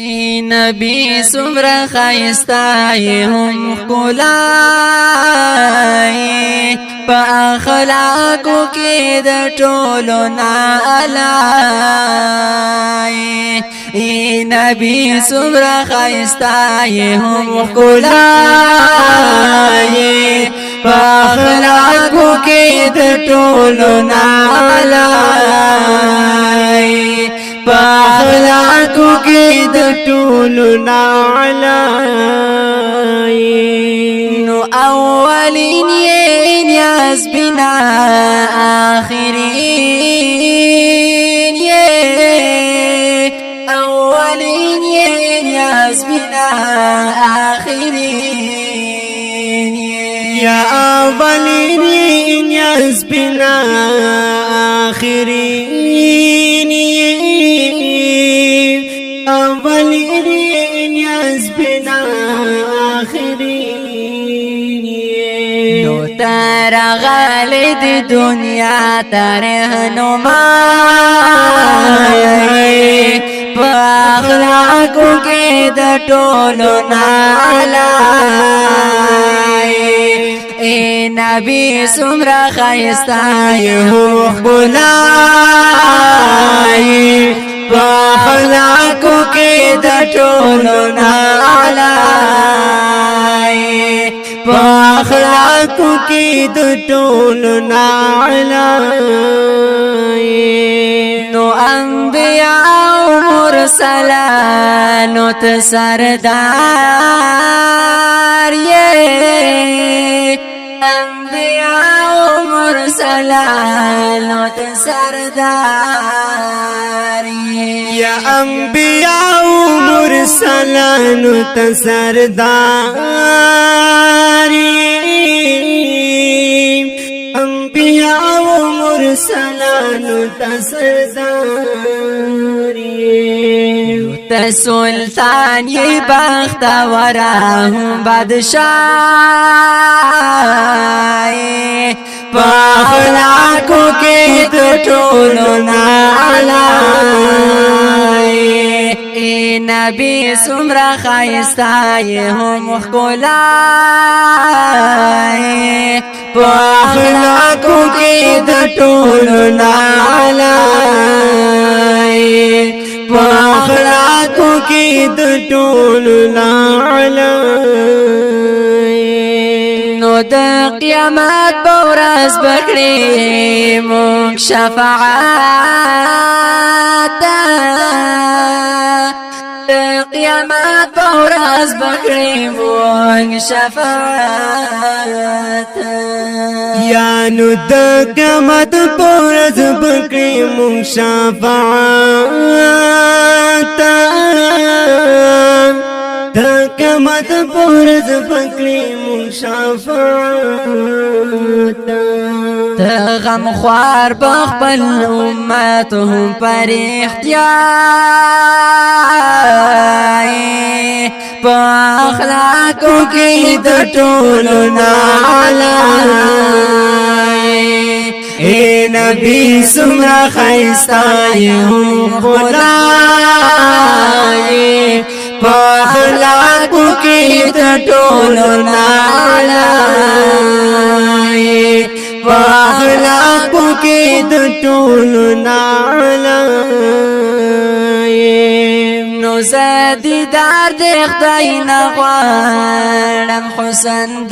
نبی سمرا خیستا هم خلای پا اخلاقو کی دا ټولو نا علای نبی سمرا خیستا هم خلای پا اخلاقو کی دا ټولو نا علای اخلاقو کی د ټولو نعلای نو اولین یې نیاز بنا آخرین یې اولین یې نیاز بنا آخرین یې یا اولین یې نیاز بنا آخرین اولین نیاز بنا آخرین نو تر غالد دنیا تر رهنمای پا اخلاقو کی د ټولو نعلای اے نبی سمرا خیستا یو خبولای اخلاقو کی د ټولو نعلای اخلاقو کی د ټولو نعلای نو انبیاء مرسلانو ته سردار یې انبیاء مرسلانو ته سردار یا انبیاء مرسلانو ته سردار انبیاء مرسلانو ته سردار ته سلطان یې بختور بادشاہ پا اخلاقو کی د ټولو نعلای نبی سمرا خیستا هم خلای پا اخلاقو کی د ټولو نعلای پا اخلاقو کی د ټولو نعلای نو د قیامت بورز بکړي مونږ شفاعت د قیامت بورز بکړي مونږ شفاعت یا نو د قیامت بورز بکړي مونږ شفاعت د قیامت پورز پکړي مون شفاعت ته غم خوار بخبل امت هم پر احتیاج په اخلاقو کې د ټولو نعلای اے نبی سمرا خیستا یو خدای پا اخلاقو کی د ټولو نعلای پا اخلاقو کی د ټولو نعلای نو زدیدار د خدای نه غواړم حسن